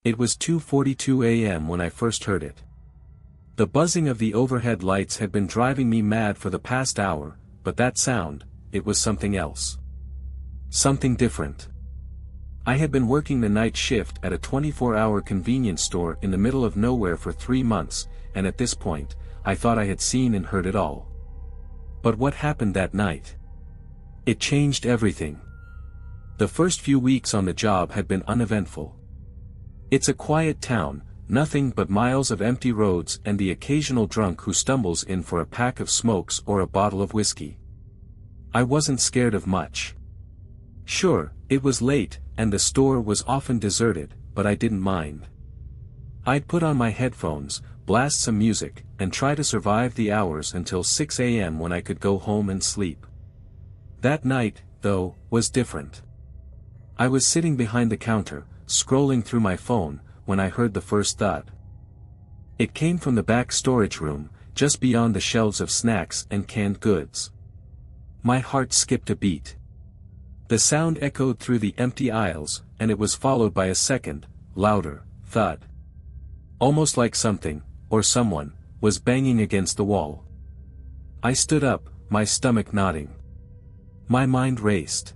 It was 2:42 a.m. when I first heard it. The buzzing of the overhead lights had been driving me mad for the past hour, but that sound, it was something else. Something different. I had been working the night shift at a 24-hour convenience store in the middle of nowhere for 3 months, and at this point, I thought I had seen and heard it all. But what happened that night? It changed everything. The first few weeks on the job had been uneventful. It's a quiet town, nothing but miles of empty roads and the occasional drunk who stumbles in for a pack of smokes or a bottle of whiskey. I wasn't scared of much. Sure, it was late, and the store was often deserted, but I didn't mind. I'd put on my headphones, blast some music, and try to survive the hours until 6 a.m. when I could go home and sleep. That night, though, was different. I was sitting behind the counter, scrolling through my phone, when I heard the first thud. It came from the back storage room, just beyond the shelves of snacks and canned goods. My heart skipped a beat. The sound echoed through the empty aisles, and it was followed by a second, louder, thud. Almost like something, or someone, was banging against the wall. I stood up, my stomach knotting. My mind raced.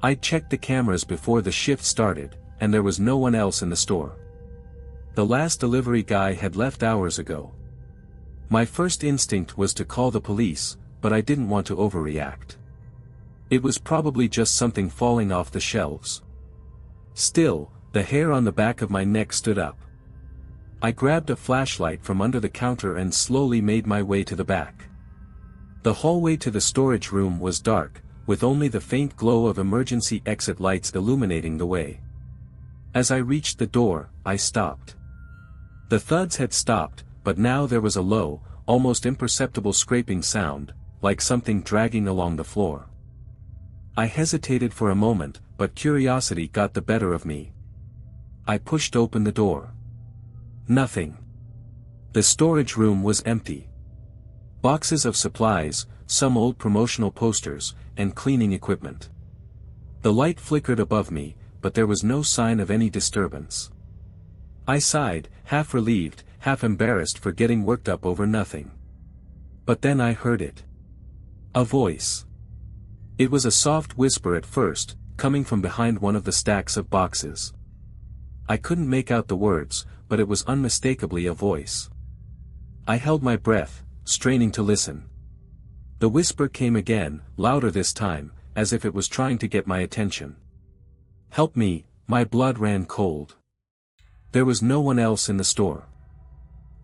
I'd checked the cameras before the shift started, and there was no one else in the store. The last delivery guy had left hours ago. My first instinct was to call the police, but I didn't want to overreact. It was probably just something falling off the shelves. Still, the hair on the back of my neck stood up. I grabbed a flashlight from under the counter and slowly made my way to the back. The hallway to the storage room was dark, with only the faint glow of emergency exit lights illuminating the way. As I reached the door, I stopped. The thuds had stopped, but now there was a low, almost imperceptible scraping sound, like something dragging along the floor. I hesitated for a moment, but curiosity got the better of me. I pushed open the door. Nothing. The storage room was empty. Boxes of supplies, some old promotional posters, and cleaning equipment. The light flickered above me, but there was no sign of any disturbance. I sighed, half relieved, half embarrassed for getting worked up over nothing. But then I heard it. A voice. It was a soft whisper at first, coming from behind one of the stacks of boxes. I couldn't make out the words, but it was unmistakably a voice. I held my breath, straining to listen. The whisper came again, louder this time, as if it was trying to get my attention. "Help me," my blood ran cold. There was no one else in the store.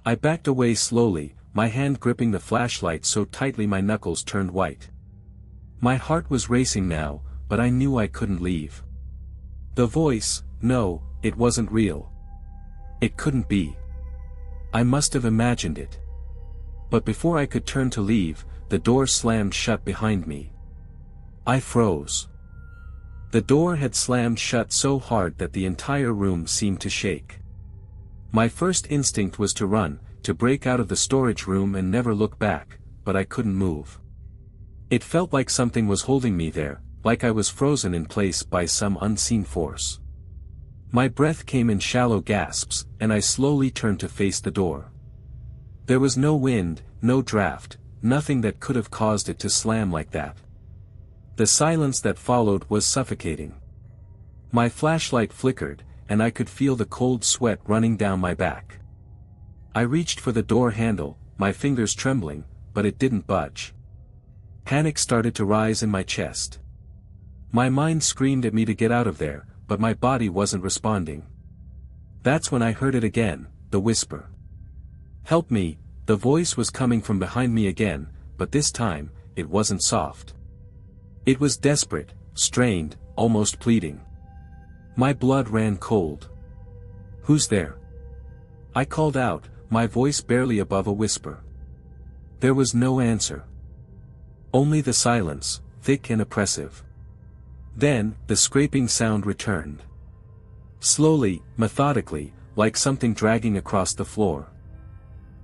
I backed away slowly, my hand gripping the flashlight so tightly my knuckles turned white. My heart was racing now, but I knew I couldn't leave. The voice, no, it wasn't real. It couldn't be. I must have imagined it. But before I could turn to leave, the door slammed shut behind me. I froze. The door had slammed shut so hard that the entire room seemed to shake. My first instinct was to run, to break out of the storage room and never look back, but I couldn't move. It felt like something was holding me there, like I was frozen in place by some unseen force. My breath came in shallow gasps, and I slowly turned to face the door. There was no wind, no draft, nothing that could have caused it to slam like that. The silence that followed was suffocating. My flashlight flickered, and I could feel the cold sweat running down my back. I reached for the door handle, my fingers trembling, but it didn't budge. Panic started to rise in my chest. My mind screamed at me to get out of there, but my body wasn't responding. That's when I heard it again, the whisper. "Help me," the voice was coming from behind me again, but this time, it wasn't soft. It was desperate, strained, almost pleading. My blood ran cold. "Who's there?" I called out, my voice barely above a whisper. There was no answer. Only the silence, thick and oppressive. Then, the scraping sound returned. Slowly, methodically, like something dragging across the floor.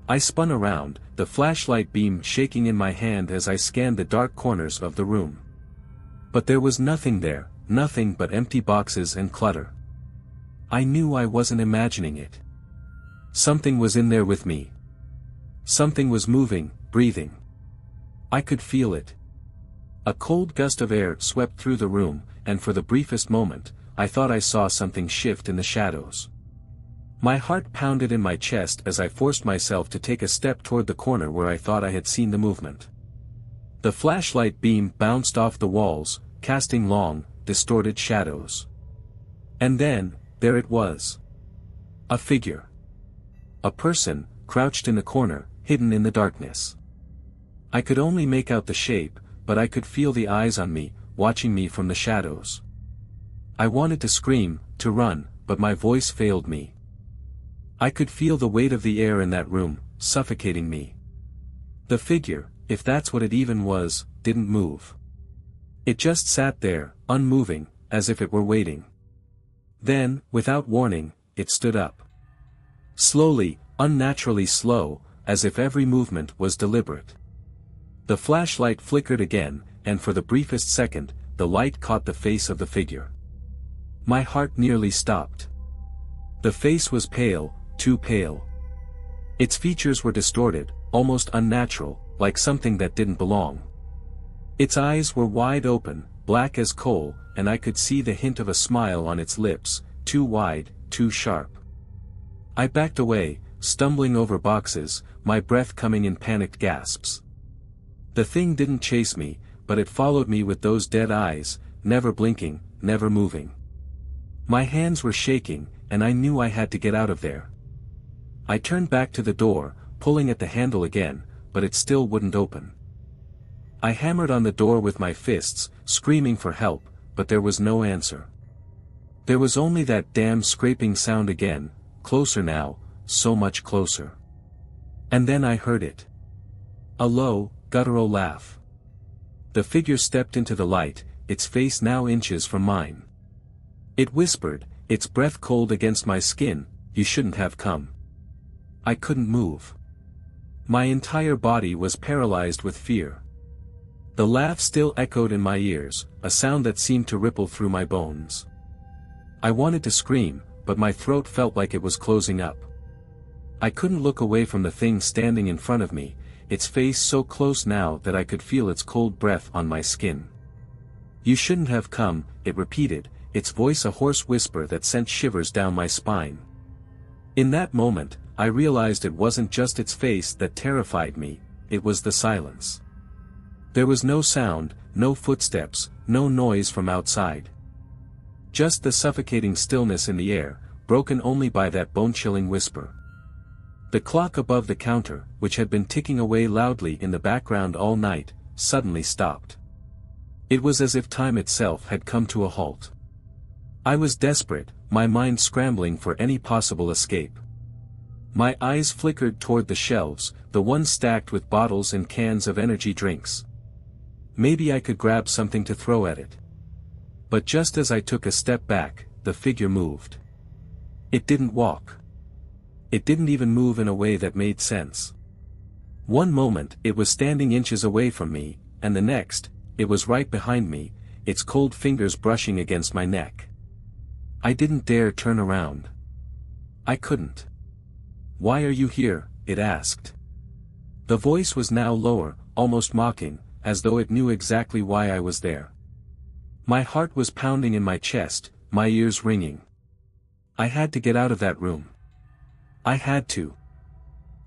I spun around, the flashlight beam shaking in my hand as I scanned the dark corners of the room. But there was nothing there, nothing but empty boxes and clutter. I knew I wasn't imagining it. Something was in there with me. Something was moving, breathing. I could feel it. A cold gust of air swept through the room, and for the briefest moment, I thought I saw something shift in the shadows. My heart pounded in my chest as I forced myself to take a step toward the corner where I thought I had seen the movement. The flashlight beam bounced off the walls, casting long, distorted shadows. And then, there it was. A figure. A person, crouched in a corner, hidden in the darkness. I could only make out the shape, but I could feel the eyes on me, watching me from the shadows. I wanted to scream, to run, but my voice failed me. I could feel the weight of the air in that room, suffocating me. The figure, if that's what it even was, didn't move. It just sat there, unmoving, as if it were waiting. Then, without warning, it stood up. Slowly, unnaturally slow, as if every movement was deliberate. The flashlight flickered again, and for the briefest second, the light caught the face of the figure. My heart nearly stopped. The face was pale, too pale. Its features were distorted, almost unnatural, like something that didn't belong. Its eyes were wide open, black as coal, and I could see the hint of a smile on its lips, too wide, too sharp. I backed away, stumbling over boxes, my breath coming in panicked gasps. The thing didn't chase me, but it followed me with those dead eyes, never blinking, never moving. My hands were shaking, and I knew I had to get out of there. I turned back to the door, pulling at the handle again, but it still wouldn't open. I hammered on the door with my fists, screaming for help, but there was no answer. There was only that damn scraping sound again, closer now, so much closer. And then I heard it. A low, guttural laugh. The figure stepped into the light, its face now inches from mine. It whispered, its breath cold against my skin, "You shouldn't have come." I couldn't move. My entire body was paralyzed with fear. The laugh still echoed in my ears, a sound that seemed to ripple through my bones. I wanted to scream, but my throat felt like it was closing up. I couldn't look away from the thing standing in front of me, its face so close now that I could feel its cold breath on my skin. "You shouldn't have come," it repeated, its voice a hoarse whisper that sent shivers down my spine. In that moment, I realized it wasn't just its face that terrified me, it was the silence. There was no sound, no footsteps, no noise from outside. Just the suffocating stillness in the air, broken only by that bone-chilling whisper. The clock above the counter, which had been ticking away loudly in the background all night, suddenly stopped. It was as if time itself had come to a halt. I was desperate, my mind scrambling for any possible escape. My eyes flickered toward the shelves, the ones stacked with bottles and cans of energy drinks. Maybe I could grab something to throw at it. But just as I took a step back, the figure moved. It didn't walk. It didn't even move in a way that made sense. One moment it was standing inches away from me, and the next, it was right behind me, its cold fingers brushing against my neck. I didn't dare turn around. I couldn't. "Why are you here?" it asked. The voice was now lower, almost mocking, as though it knew exactly why I was there. My heart was pounding in my chest, my ears ringing. I had to get out of that room. I had to.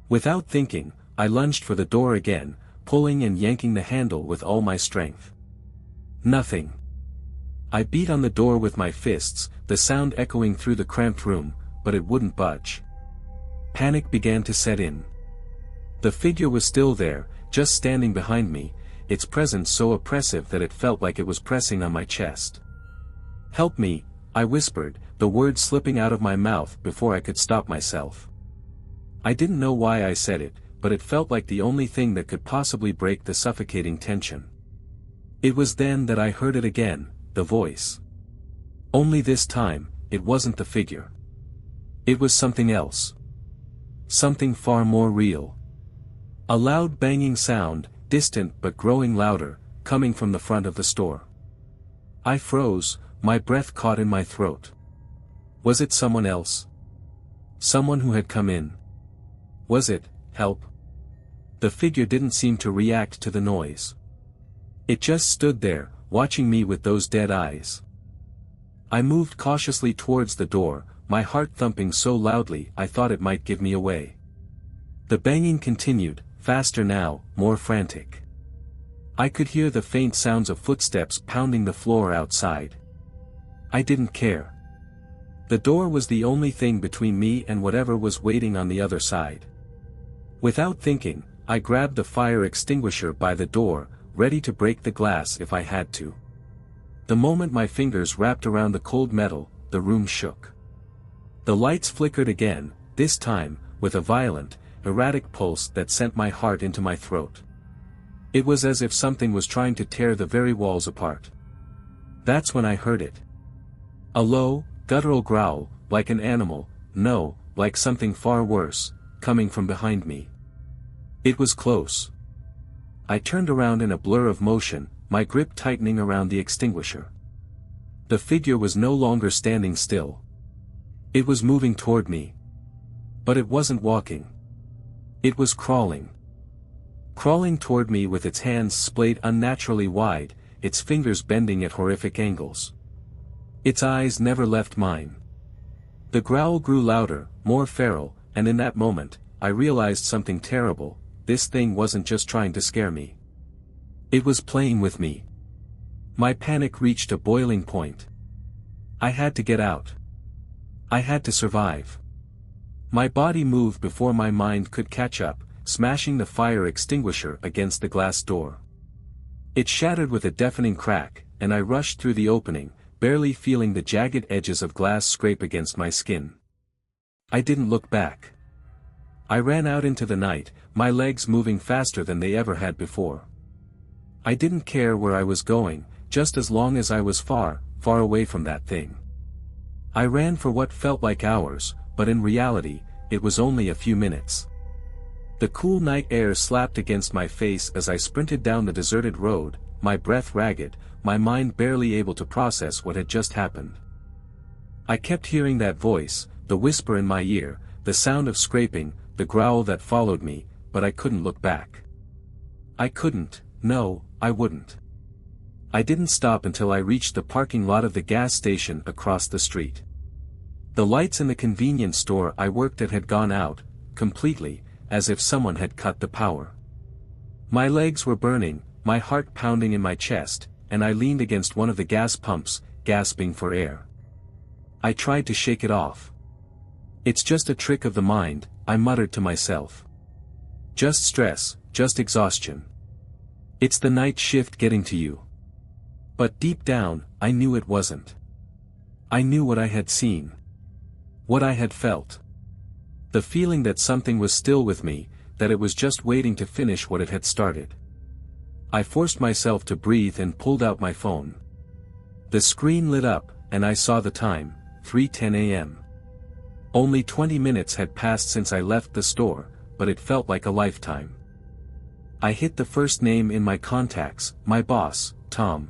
Without thinking, I lunged for the door again, pulling and yanking the handle with all my strength. Nothing. I beat on the door with my fists, the sound echoing through the cramped room, but it wouldn't budge. Panic began to set in. The figure was still there, just standing behind me, its presence so oppressive that it felt like it was pressing on my chest. "Help me," I whispered, the words slipping out of my mouth before I could stop myself. I didn't know why I said it, but it felt like the only thing that could possibly break the suffocating tension. It was then that I heard it again, the voice. Only this time, it wasn't the figure. It was something else. Something far more real. A loud banging sound, distant but growing louder, coming from the front of the store. I froze, my breath caught in my throat. Was it someone else? Someone who had come in? Was it, help? The figure didn't seem to react to the noise. It just stood there, watching me with those dead eyes. I moved cautiously towards the door, my heart thumping so loudly I thought it might give me away. The banging continued, faster now, more frantic. I could hear the faint sounds of footsteps pounding the floor outside. I didn't care. The door was the only thing between me and whatever was waiting on the other side. Without thinking, I grabbed the fire extinguisher by the door, ready to break the glass if I had to. The moment my fingers wrapped around the cold metal, the room shook. The lights flickered again, this time, with a violent, erratic pulse that sent my heart into my throat. It was as if something was trying to tear the very walls apart. That's when I heard it. A low, guttural growl, like an animal, no, like something far worse, coming from behind me. It was close. I turned around in a blur of motion, my grip tightening around the extinguisher. The figure was no longer standing still. It was moving toward me. But it wasn't walking. It was crawling. Crawling toward me with its hands splayed unnaturally wide, its fingers bending at horrific angles. Its eyes never left mine. The growl grew louder, more feral, and in that moment, I realized something terrible. This thing wasn't just trying to scare me. It was playing with me. My panic reached a boiling point. I had to get out. I had to survive. My body moved before my mind could catch up, smashing the fire extinguisher against the glass door. It shattered with a deafening crack, and I rushed through the opening, barely feeling the jagged edges of glass scrape against my skin. I didn't look back. I ran out into the night, my legs moving faster than they ever had before. I didn't care where I was going, just as long as I was far, far away from that thing. I ran for what felt like hours, but in reality, it was only a few minutes. The cool night air slapped against my face as I sprinted down the deserted road, my breath ragged, my mind barely able to process what had just happened. I kept hearing that voice, the whisper in my ear, the sound of scraping, the growl that followed me, but I couldn't look back. I couldn't, no, I wouldn't. I didn't stop until I reached the parking lot of the gas station across the street. The lights in the convenience store I worked at had gone out, completely, as if someone had cut the power. My legs were burning, my heart pounding in my chest, and I leaned against one of the gas pumps, gasping for air. I tried to shake it off. It's just a trick of the mind, I muttered to myself. Just stress, just exhaustion. It's the night shift getting to you. But deep down, I knew it wasn't. I knew what I had seen. What I had felt. The feeling that something was still with me, that it was just waiting to finish what it had started. I forced myself to breathe and pulled out my phone. The screen lit up, and I saw the time, 3:10 a.m. Only 20 minutes had passed since I left the store, but it felt like a lifetime. I hit the first name in my contacts, my boss, Tom.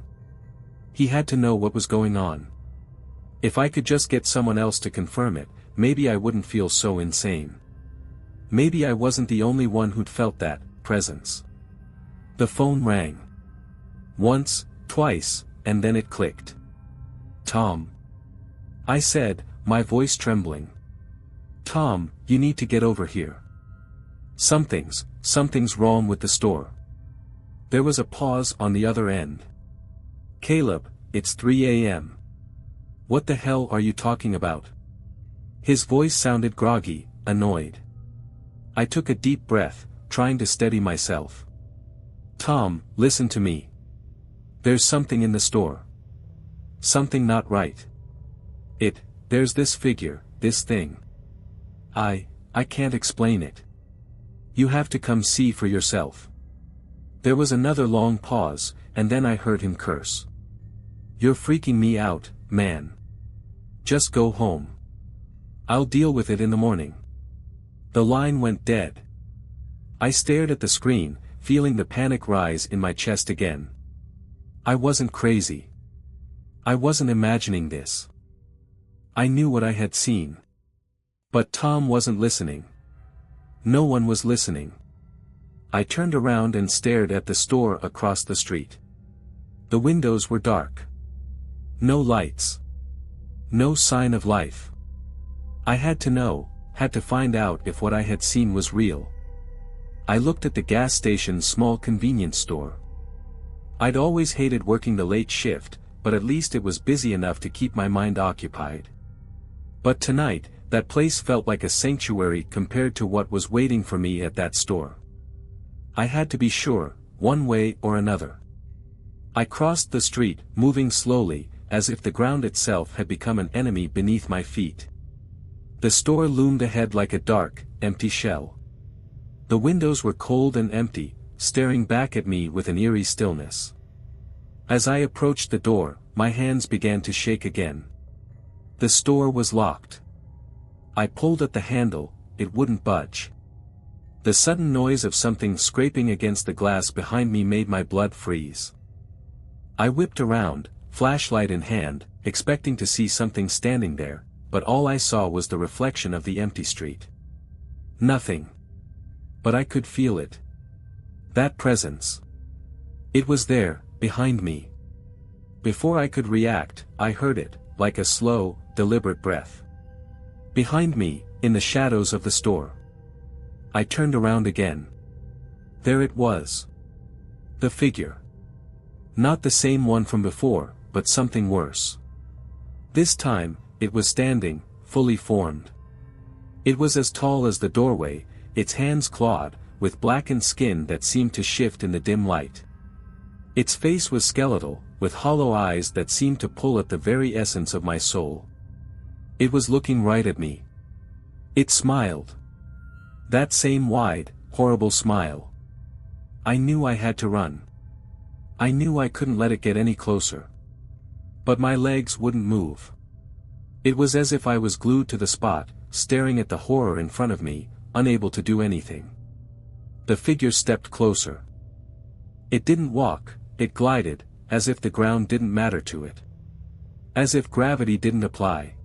He had to know what was going on. If I could just get someone else to confirm it, maybe I wouldn't feel so insane. Maybe I wasn't the only one who'd felt that presence. The phone rang. Once, twice, and then it clicked. Tom. I said, my voice trembling. Tom, you need to get over here. Something's wrong with the store. There was a pause on the other end. Caleb, it's 3 a.m. What the hell are you talking about? His voice sounded groggy, annoyed. I took a deep breath, trying to steady myself. Tom, listen to me. There's something in the store. Something not right. There's this figure, this thing. I can't explain it. You have to come see for yourself. There was another long pause, and then I heard him curse. You're freaking me out, man. Just go home. I'll deal with it in the morning. The line went dead. I stared at the screen, feeling the panic rise in my chest again. I wasn't crazy. I wasn't imagining this. I knew what I had seen. But Tom wasn't listening. No one was listening. I turned around and stared at the store across the street. The windows were dark. No lights. No sign of life. I had to find out if what I had seen was real. I looked at the gas station's small convenience store. I'd always hated working the late shift, but at least it was busy enough to keep my mind occupied. But tonight, that place felt like a sanctuary compared to what was waiting for me at that store. I had to be sure, one way or another. I crossed the street, moving slowly, as if the ground itself had become an enemy beneath my feet. The store loomed ahead like a dark, empty shell. The windows were cold and empty, staring back at me with an eerie stillness. As I approached the door, my hands began to shake again. The store was locked. I pulled at the handle, it wouldn't budge. The sudden noise of something scraping against the glass behind me made my blood freeze. I whipped around, flashlight in hand, expecting to see something standing there, but all I saw was the reflection of the empty street. Nothing. But I could feel it. That presence. It was there, behind me. Before I could react, I heard it, like a slow, deliberate breath. Behind me, in the shadows of the store. I turned around again. There it was. The figure. Not the same one from before, but something worse. This time, it was standing, fully formed. It was as tall as the doorway, its hands clawed, with blackened skin that seemed to shift in the dim light. Its face was skeletal, with hollow eyes that seemed to pull at the very essence of my soul. It was looking right at me. It smiled. That same wide, horrible smile. I knew I had to run. I knew I couldn't let it get any closer. But my legs wouldn't move. It was as if I was glued to the spot, staring at the horror in front of me, unable to do anything. The figure stepped closer. It didn't walk, it glided, as if the ground didn't matter to it. As if gravity didn't apply.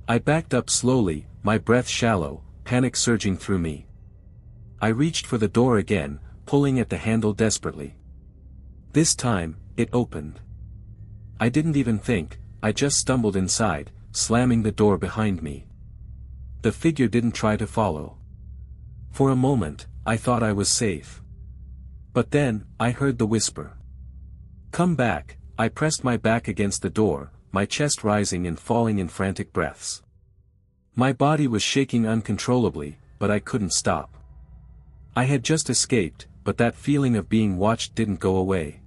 I backed up slowly, my breath shallow, panic surging through me. I reached for the door again, pulling at the handle desperately. This time, it opened. I didn't even think, I just stumbled inside, slamming the door behind me. The figure didn't try to follow. For a moment, I thought I was safe. But then, I heard the whisper. "Come back." I pressed my back against the door, my chest rising and falling in frantic breaths. My body was shaking uncontrollably, but I couldn't stop. I had just escaped, but that feeling of being watched didn't go away.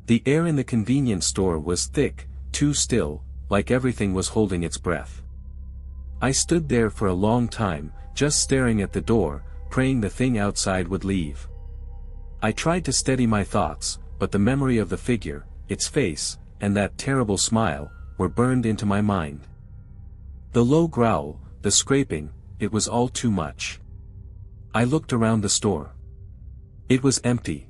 The air in the convenience store was thick, too still, like everything was holding its breath. I stood there for a long time, just staring at the door, praying the thing outside would leave. I tried to steady my thoughts, but the memory of the figure, its face, and that terrible smile, were burned into my mind. The low growl, the scraping, it was all too much. I looked around the store. It was empty.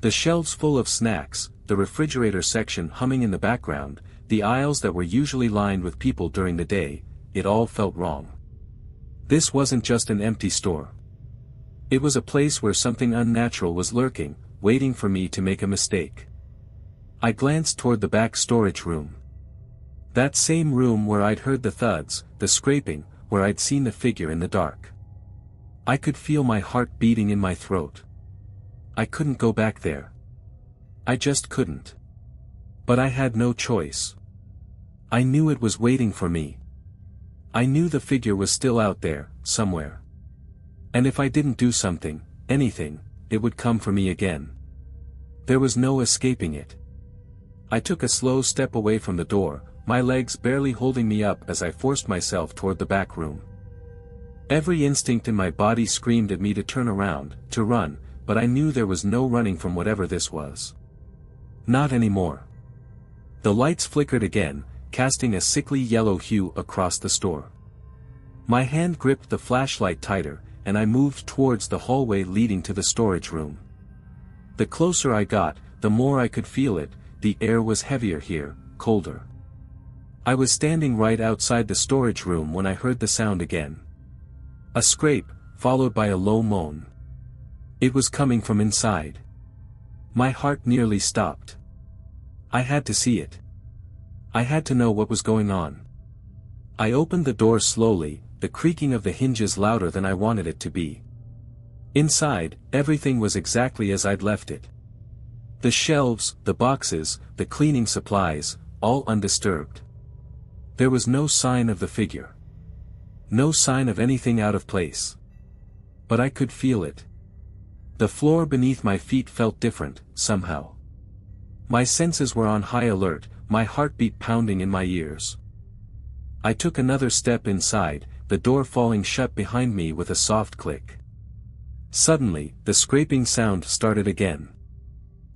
The shelves full of snacks, the refrigerator section humming in the background, the aisles that were usually lined with people during the day, it all felt wrong. This wasn't just an empty store. It was a place where something unnatural was lurking, waiting for me to make a mistake. I glanced toward the back storage room. That same room where I'd heard the thuds, the scraping, where I'd seen the figure in the dark. I could feel my heart beating in my throat. I couldn't go back there. I just couldn't. But I had no choice. I knew it was waiting for me. I knew the figure was still out there, somewhere. And if I didn't do something, anything, it would come for me again. There was no escaping it. I took a slow step away from the door, my legs barely holding me up as I forced myself toward the back room. Every instinct in my body screamed at me to turn around, to run, but I knew there was no running from whatever this was. Not anymore. The lights flickered again, casting a sickly yellow hue across the store. My hand gripped the flashlight tighter, and I moved towards the hallway leading to the storage room. The closer I got, the more I could feel it, the air was heavier here, colder. I was standing right outside the storage room when I heard the sound again. A scrape, followed by a low moan. It was coming from inside. My heart nearly stopped. I had to see it. I had to know what was going on. I opened the door slowly, the creaking of the hinges louder than I wanted it to be. Inside, everything was exactly as I'd left it. The shelves, the boxes, the cleaning supplies, all undisturbed. There was no sign of the figure. No sign of anything out of place. But I could feel it. The floor beneath my feet felt different, somehow. My senses were on high alert, my heartbeat pounding in my ears. I took another step inside, the door falling shut behind me with a soft click. Suddenly, the scraping sound started again.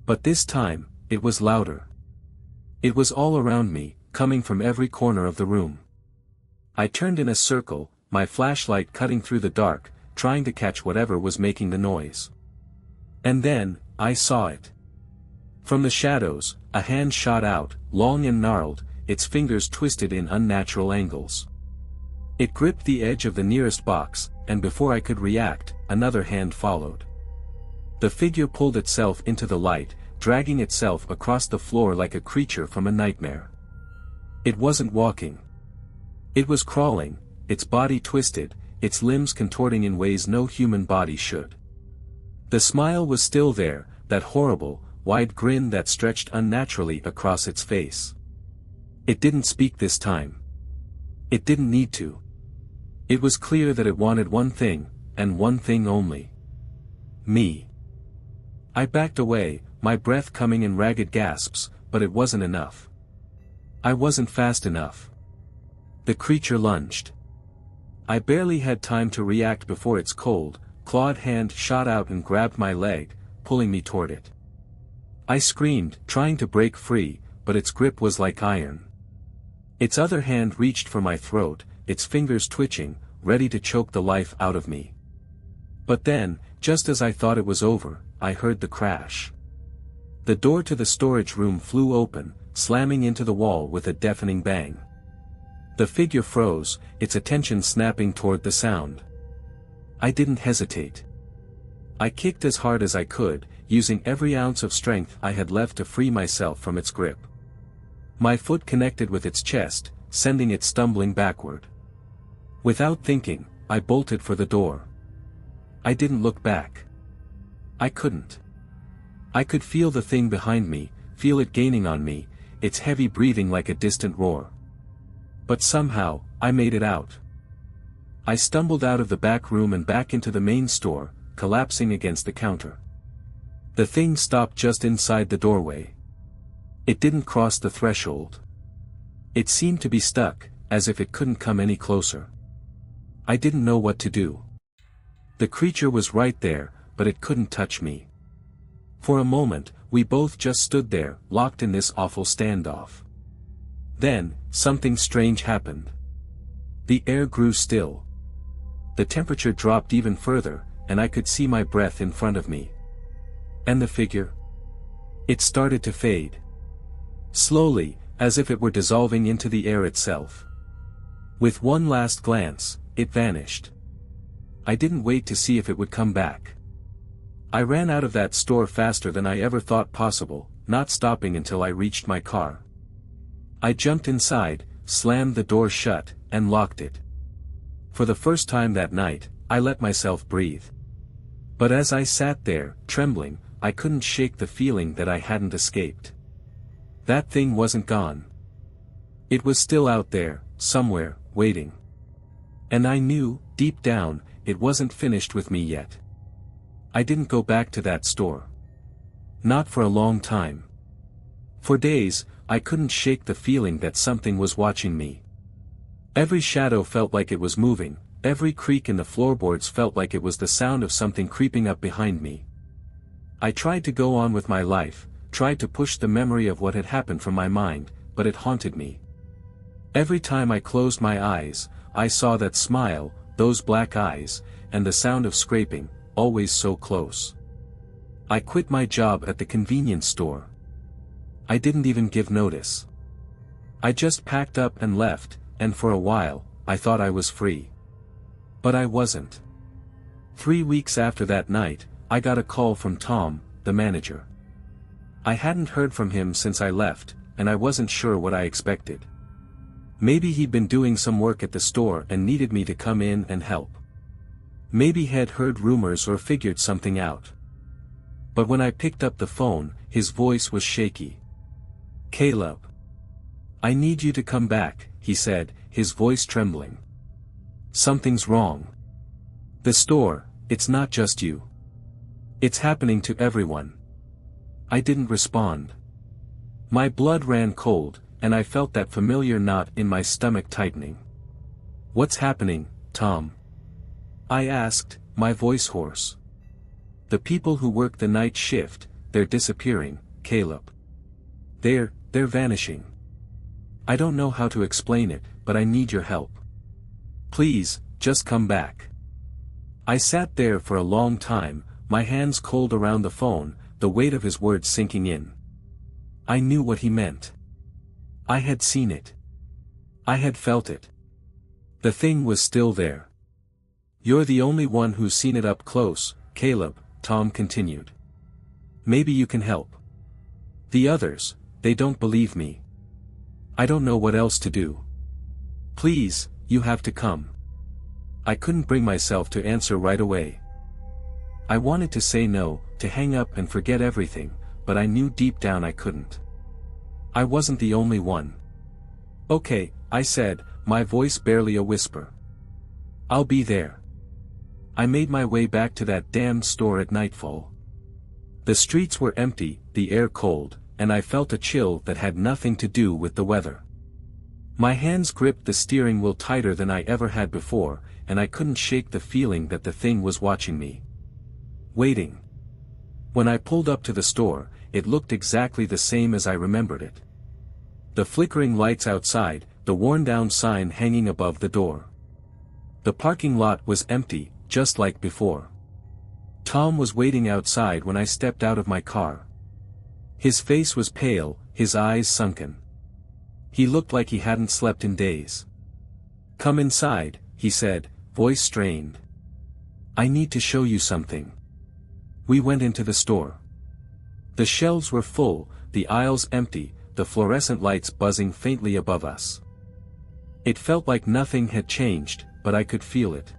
But this time, it was louder. It was all around me, coming from every corner of the room. I turned in a circle, my flashlight cutting through the dark, trying to catch whatever was making the noise. And then, I saw it. From the shadows, a hand shot out, long and gnarled, its fingers twisted in unnatural angles. It gripped the edge of the nearest box, and before I could react, another hand followed. The figure pulled itself into the light, dragging itself across the floor like a creature from a nightmare. It wasn't walking. It was crawling, its body twisted, its limbs contorting in ways no human body should. The smile was still there, that horrible, wide grin that stretched unnaturally across its face. It didn't speak this time. It didn't need to. It was clear that it wanted one thing, and one thing only. Me. I backed away, my breath coming in ragged gasps, but it wasn't enough. I wasn't fast enough. The creature lunged. I barely had time to react before its cold, clawed hand shot out and grabbed my leg, pulling me toward it. I screamed, trying to break free, but its grip was like iron. Its other hand reached for my throat, its fingers twitching, ready to choke the life out of me. But then, just as I thought it was over, I heard the crash. The door to the storage room flew open, slamming into the wall with a deafening bang. The figure froze, its attention snapping toward the sound. I didn't hesitate. I kicked as hard as I could, using every ounce of strength I had left to free myself from its grip. My foot connected with its chest, sending it stumbling backward. Without thinking, I bolted for the door. I didn't look back. I couldn't. I could feel the thing behind me, feel it gaining on me, its heavy breathing like a distant roar. But somehow, I made it out. I stumbled out of the back room and back into the main store, collapsing against the counter. The thing stopped just inside the doorway. It didn't cross the threshold. It seemed to be stuck, as if it couldn't come any closer. I didn't know what to do. The creature was right there, but it couldn't touch me. For a moment, we both just stood there, locked in this awful standoff. Then, something strange happened. The air grew still. The temperature dropped even further, and I could see my breath in front of me. And the figure? It started to fade. Slowly, as if it were dissolving into the air itself. With one last glance, it vanished. I didn't wait to see if it would come back. I ran out of that store faster than I ever thought possible, not stopping until I reached my car. I jumped inside, slammed the door shut, and locked it. For the first time that night, I let myself breathe. But as I sat there, trembling, I couldn't shake the feeling that I hadn't escaped. That thing wasn't gone. It was still out there, somewhere, waiting. And I knew, deep down, it wasn't finished with me yet. I didn't go back to that store. Not for a long time. For days, I couldn't shake the feeling that something was watching me. Every shadow felt like it was moving, every creak in the floorboards felt like it was the sound of something creeping up behind me. I tried to go on with my life, tried to push the memory of what had happened from my mind, but it haunted me. Every time I closed my eyes, I saw that smile, those black eyes, and the sound of scraping, always so close. I quit my job at the convenience store. I didn't even give notice. I just packed up and left, and for a while, I thought I was free. But I wasn't. 3 weeks after that night, I got a call from Tom, the manager. I hadn't heard from him since I left, and I wasn't sure what I expected. Maybe he'd been doing some work at the store and needed me to come in and help. Maybe he'd heard rumors or figured something out. But when I picked up the phone, his voice was shaky. "Caleb. I need you to come back," he said, his voice trembling. "Something's wrong. The store, it's not just you. It's happening to everyone." I didn't respond. My blood ran cold, and I felt that familiar knot in my stomach tightening. "What's happening, Tom?" I asked, my voice hoarse. "The people who work the night shift, they're disappearing, Caleb. They're vanishing. I don't know how to explain it, but I need your help. Please, just come back." I sat there for a long time, my hands cold around the phone, the weight of his words sinking in. I knew what he meant. I had seen it. I had felt it. The thing was still there. "You're the only one who's seen it up close, Caleb," Tom continued. "Maybe you can help. The others, they don't believe me. I don't know what else to do. Please, you have to come." I couldn't bring myself to answer right away. I wanted to say no, to hang up and forget everything, but I knew deep down I couldn't. I wasn't the only one. "Okay," I said, my voice barely a whisper. "I'll be there." I made my way back to that damned store at nightfall. The streets were empty, the air cold, and I felt a chill that had nothing to do with the weather. My hands gripped the steering wheel tighter than I ever had before, and I couldn't shake the feeling that the thing was watching me. Waiting. When I pulled up to the store, it looked exactly the same as I remembered it. The flickering lights outside, the worn-down sign hanging above the door. The parking lot was empty, just like before. Tom was waiting outside when I stepped out of my car. His face was pale, his eyes sunken. He looked like he hadn't slept in days. "Come inside," he said, voice strained. "I need to show you something." We went into the store. The shelves were full, the aisles empty, the fluorescent lights buzzing faintly above us. It felt like nothing had changed, but I could feel it.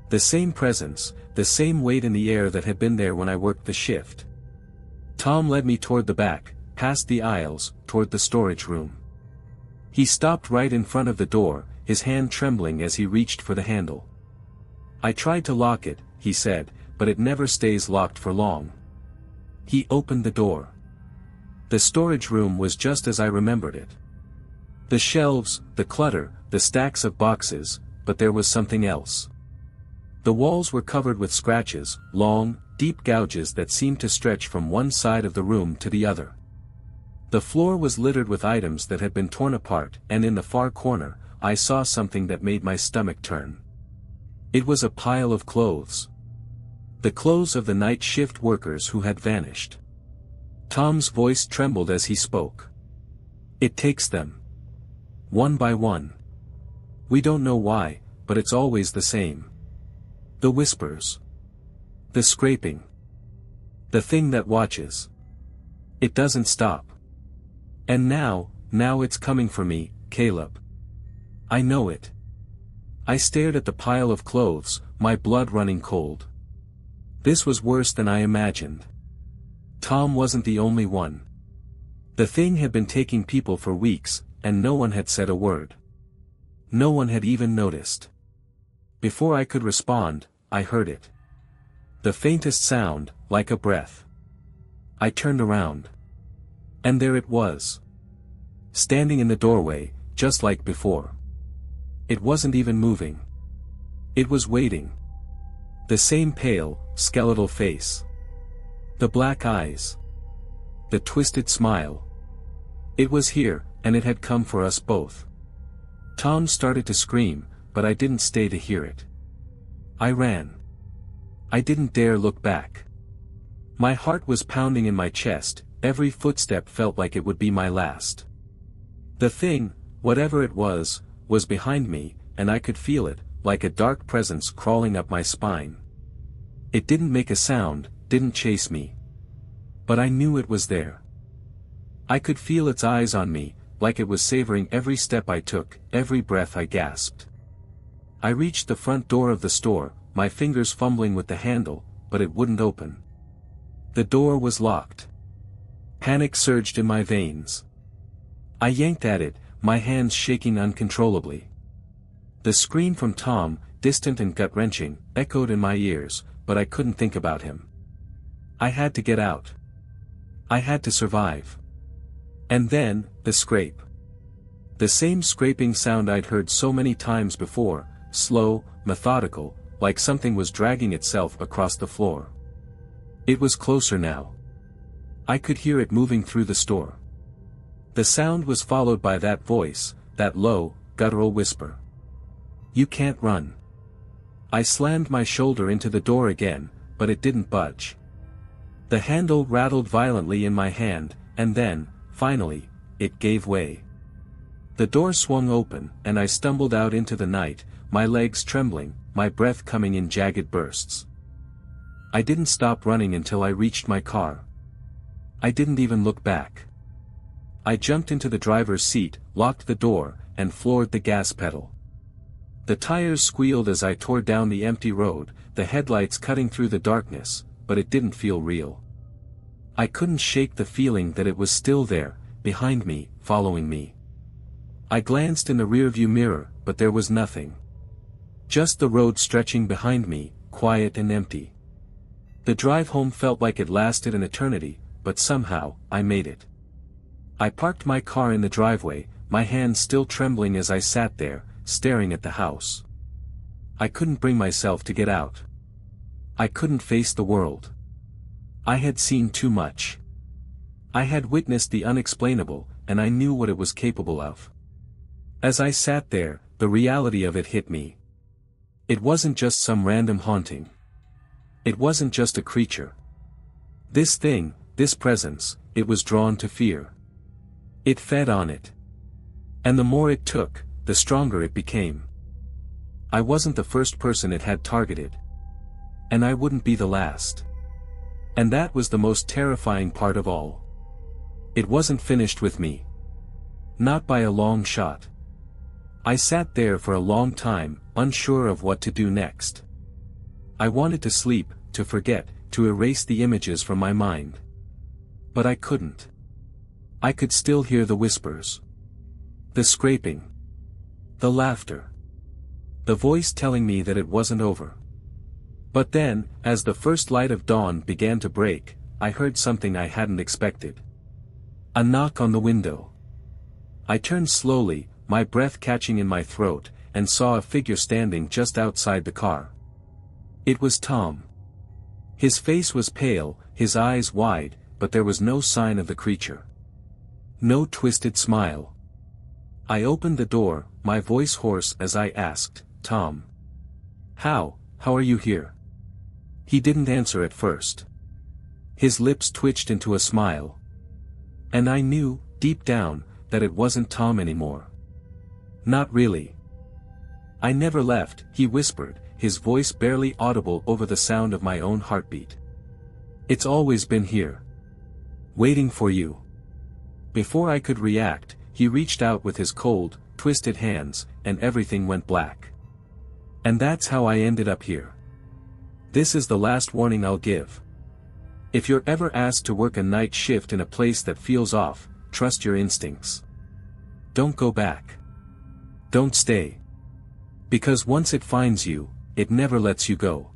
The same presence, the same weight in the air that had been there when I worked the shift. Tom led me toward the back, past the aisles, toward the storage room. He stopped right in front of the door, his hand trembling as he reached for the handle. "I tried to lock it," he said, "but it never stays locked for long." He opened the door. The storage room was just as I remembered it. The shelves, the clutter, the stacks of boxes, but there was something else. The walls were covered with scratches, long, deep gouges that seemed to stretch from one side of the room to the other. The floor was littered with items that had been torn apart, and in the far corner, I saw something that made my stomach turn. It was a pile of clothes. The clothes of the night shift workers who had vanished. Tom's voice trembled as he spoke. "It takes them. One by one. We don't know why, but it's always the same. The whispers. The scraping. The thing that watches. It doesn't stop. And now it's coming for me, Caleb. I know it." I stared at the pile of clothes, my blood running cold. This was worse than I imagined. Tom wasn't the only one. The thing had been taking people for weeks, and no one had said a word. No one had even noticed. Before I could respond, I heard it. The faintest sound, like a breath. I turned around. And there it was. Standing in the doorway, just like before. It wasn't even moving. It was waiting. The same pale, skeletal face. The black eyes. The twisted smile. It was here, and it had come for us both. Tom started to scream, but I didn't stay to hear it. I ran. I didn't dare look back. My heart was pounding in my chest, every footstep felt like it would be my last. The thing, whatever it was behind me, and I could feel it, like a dark presence crawling up my spine. It didn't make a sound, didn't chase me. But I knew it was there. I could feel its eyes on me, like it was savoring every step I took, every breath I gasped. I reached the front door of the store, my fingers fumbling with the handle, but it wouldn't open. The door was locked. Panic surged in my veins. I yanked at it, my hands shaking uncontrollably. The scream from Tom, distant and gut-wrenching, echoed in my ears, but I couldn't think about him. I had to get out. I had to survive. And then, the scrape. The same scraping sound I'd heard so many times before, slow, methodical, like something was dragging itself across the floor. It was closer now. I could hear it moving through the store. The sound was followed by that voice, that low, guttural whisper. "You can't run." I slammed my shoulder into the door again, but it didn't budge. The handle rattled violently in my hand, and then, finally, it gave way. The door swung open, and I stumbled out into the night, my legs trembling, my breath coming in jagged bursts. I didn't stop running until I reached my car. I didn't even look back. I jumped into the driver's seat, locked the door, and floored the gas pedal. The tires squealed as I tore down the empty road, the headlights cutting through the darkness, but it didn't feel real. I couldn't shake the feeling that it was still there, behind me, following me. I glanced in the rearview mirror, but there was nothing. Just the road stretching behind me, quiet and empty. The drive home felt like it lasted an eternity, but somehow, I made it. I parked my car in the driveway, my hands still trembling as I sat there, staring at the house. I couldn't bring myself to get out. I couldn't face the world. I had seen too much. I had witnessed the unexplainable, and I knew what it was capable of. As I sat there, the reality of it hit me. It wasn't just some random haunting. It wasn't just a creature. This thing, this presence, it was drawn to fear. It fed on it. And the more it took, the stronger it became. I wasn't the first person it had targeted. And I wouldn't be the last. And that was the most terrifying part of all. It wasn't finished with me. Not by a long shot. I sat there for a long time, unsure of what to do next. I wanted to sleep, to forget, to erase the images from my mind. But I couldn't. I could still hear the whispers. The scraping. The laughter. The voice telling me that it wasn't over. But then, as the first light of dawn began to break, I heard something I hadn't expected. A knock on the window. I turned slowly, my breath catching in my throat, and saw a figure standing just outside the car. It was Tom. His face was pale, his eyes wide, but there was no sign of the creature. No twisted smile. I opened the door, my voice hoarse as I asked, "Tom. How are you here?" He didn't answer at first. His lips twitched into a smile. And I knew, deep down, that it wasn't Tom anymore. Not really. "I never left," he whispered, his voice barely audible over the sound of my own heartbeat. "It's always been here. Waiting for you." Before I could react, he reached out with his cold, twisted hands, and everything went black. And that's how I ended up here. This is the last warning I'll give. If you're ever asked to work a night shift in a place that feels off, trust your instincts. Don't go back. Don't stay. Because once it finds you, it never lets you go.